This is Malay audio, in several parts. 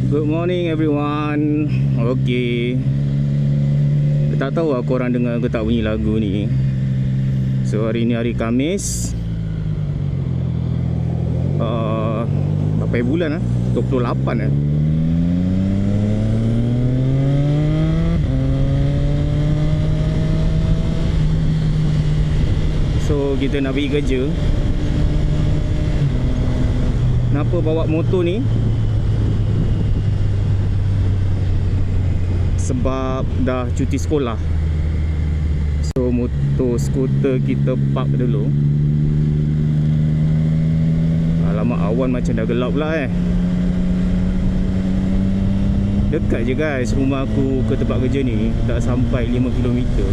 Good morning everyone. Okay, tak tahu lah korang dengar ke tak bunyi lagu ni. So hari ni hari Khamis, berapa bulan 28 So kita nak pergi kerja. Kenapa bawa motor ni? Sebab dah cuti sekolah. So motor skuter kita park dulu. Alamak, awan macam dah gelap pula Dekat je guys rumah aku ke tempat kerja ni. Tak sampai 5 km.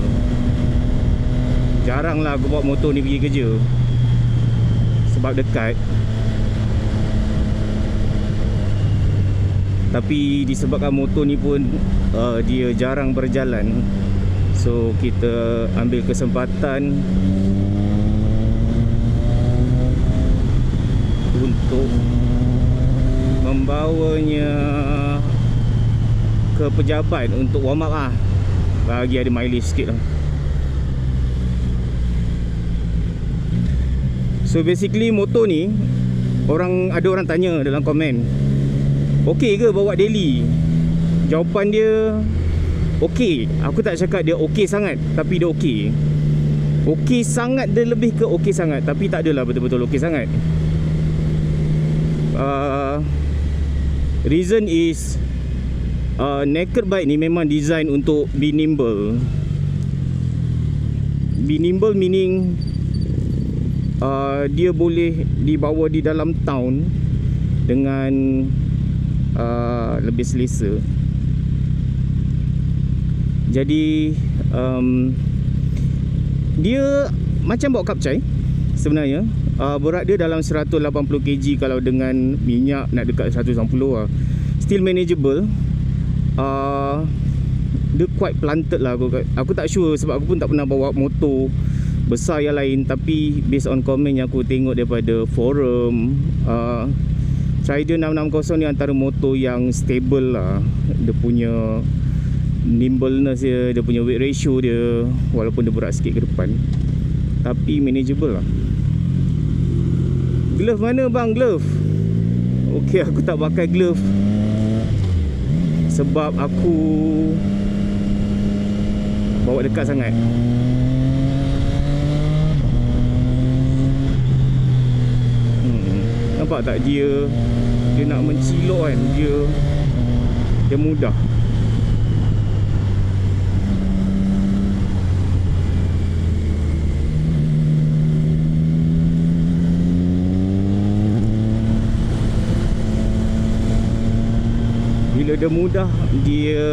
Jarang lah aku bawa motor ni pergi kerja, sebab dekat. Tapi disebabkan motor ni pun dia jarang berjalan, so kita ambil kesempatan untuk membawanya ke pejabat untuk warm up lah, bagi ada mileage sikit lah. So basically motor ni, ada orang tanya dalam komen, okey ke bawa daily? Jawapan dia okey. Aku tak cakap dia okey sangat, tapi dia okey. Okey sangat, dia lebih ke okey sangat, tapi tak adalah betul-betul okey sangat. Reason is naked bike ni memang design untuk be nimble. Be nimble meaning dia boleh dibawa di dalam town dengan lebih selesa. Jadi dia macam bawa kapcai sebenarnya. Berat dia dalam 180 kg kalau dengan minyak nak dekat 160 lah. Still manageable. Dia quite planted lah. Aku tak sure sebab aku pun tak pernah bawa motor besar yang lain. Tapi based on comment yang aku tengok daripada forum, Trider 660 ni antara motor yang stable lah. Dia punya nimbleness dia, dia punya weight ratio dia, walaupun dia berat sikit ke depan, tapi manageable lah. Glove mana bang? Glove? Okay, aku tak pakai glove sebab aku bawa dekat sangat. Nampak tak dia nak mencilok kan, dia mudah. Bila dia mudah, dia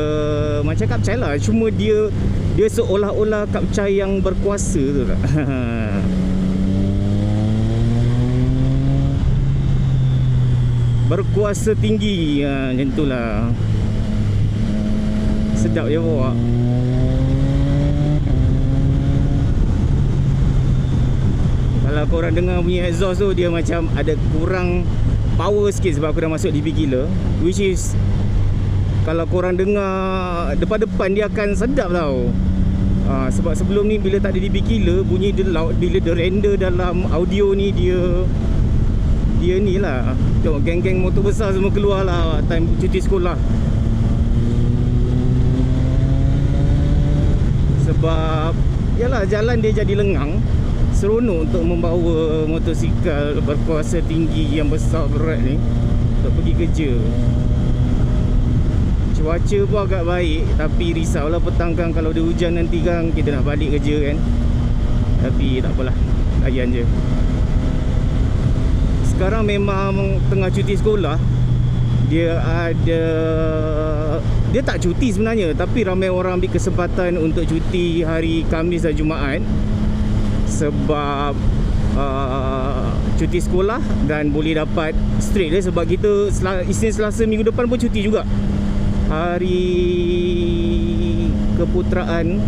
macam kapcai lah, cuma dia seolah-olah kapcai yang berkuasa tu tak. Berkuasa tinggi, macam tu lah. Sedap je bawa. Kalau korang dengar bunyi exhaust tu, dia macam ada kurang power sikit sebab aku dah masuk DB killer. Which is, kalau korang dengar depan-depan dia akan sedap tau. Sebab sebelum ni bila tak ada DB killer, bunyi dia loud. Bila dia render dalam audio ni, dia ni lah. Tengok geng-geng motor besar semua keluar lah time cuti sekolah. Sebab yalah, jalan dia jadi lengang. Seronok untuk membawa motosikal berkuasa tinggi yang besar berat ni untuk pergi kerja. Cuaca pun agak baik, tapi risaulah petang kan, kalau ada hujan nanti kan kita nak balik kerja kan. Tapi tak apalah, layan je. Sekarang memang tengah cuti sekolah. Dia tak cuti sebenarnya, tapi ramai orang ambil kesempatan untuk cuti hari Khamis dan Jumaat. Sebab cuti sekolah dan boleh dapat straight dia. Sebab kita Isnin, Selasa, minggu depan pun cuti juga. Hari keputeraan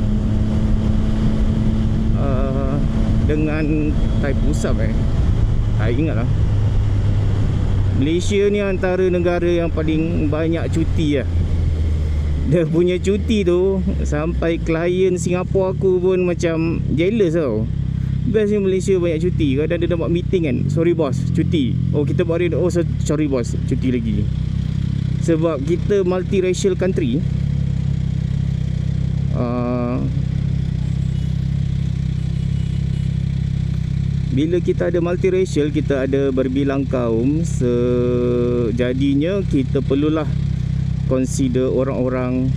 dengan Tai Pusat tak ingat lah. Malaysia ni antara negara yang paling banyak cuti lah. Dia punya cuti tu sampai klien Singapura aku pun macam jealous tau. Best ni Malaysia banyak cuti. Kadang dia buat meeting kan, sorry bos, cuti. Oh kita buat hari, oh sorry bos, cuti lagi. Sebab kita multiracial country. Bila kita ada multiracial, kita ada berbilang kaum, sejadinya kita perlulah consider orang-orang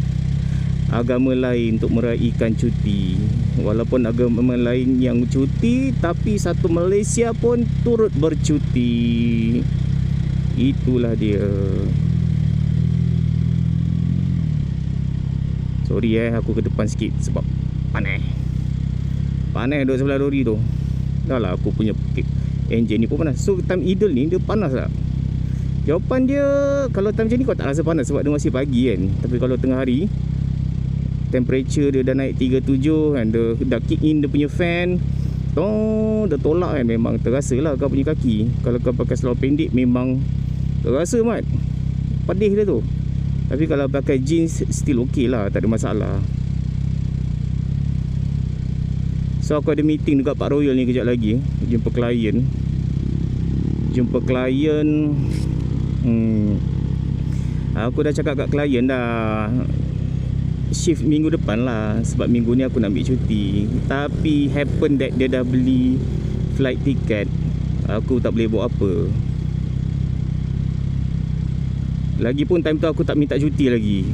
agama lain untuk meraihkan cuti. Walaupun agama lain yang cuti, tapi satu Malaysia pun turut bercuti. Itulah dia. Sorry aku ke depan sikit sebab panas. Panas duduk sebelah lori tu. Dah lah aku punya enjin ni pun panas. So time idle ni dia panas tak? Jawapan dia, kalau time macam ni kau tak rasa panas sebab dia masih pagi kan. Tapi kalau tengah hari, temperature dia dah naik 37 kan, dia dah kick in dia punya fan. Dia tolak kan, memang terasa lah kau punya kaki. Kalau kau pakai seluar pendek memang terasa mat pedih dia tu. Tapi kalau pakai jeans still okay lah, tak ada masalah. So aku ada meeting dekat Park Royal ni kejap lagi. Jumpa klien. Aku dah cakap kat klien dah, shift minggu depan lah. Sebab minggu ni aku nak ambil cuti. Tapi happen that dia dah beli flight ticket. Aku tak boleh buat apa. Lagipun time tu aku tak minta cuti lagi.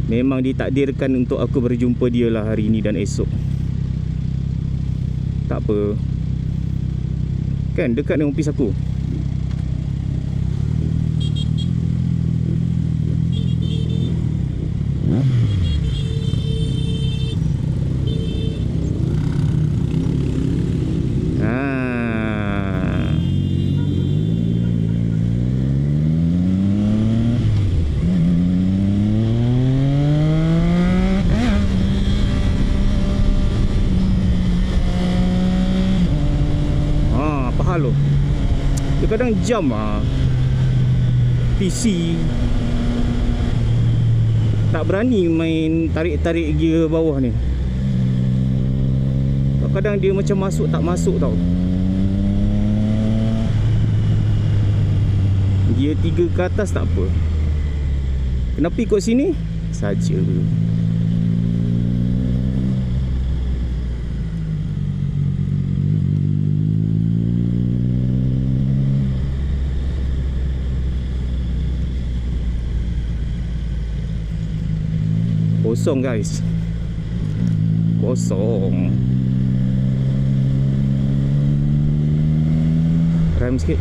Memang ditakdirkan untuk aku berjumpa dia lah hari ni dan esok. Tak apa. Kan dekat dengan office aku. Halo. Dia kadang jam PC. Tak berani main tarik-tarik gear bawah ni. Kadang dia macam masuk tak masuk tau. Gear 3 ke atas tak apa. Kenapa ikut sini? Saja. Kosong guys. Kosong. Rem sikit.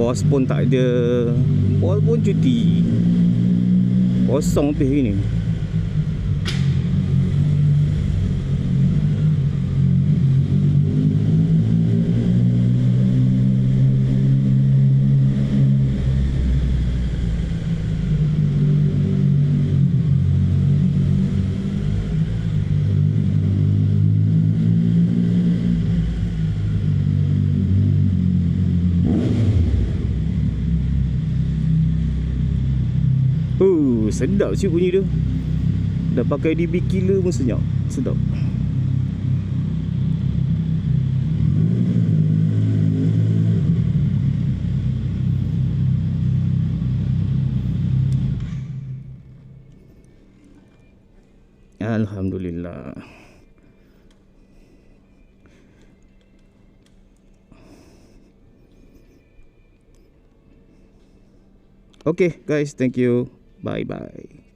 Bos pun tak ada. Bos pun cuti. Kosong habis ni. Sedap sih bunyi dia. Dah pakai DB killer pun senyap. Sedap. Alhamdulillah. Okay guys, thank you. Bye bye.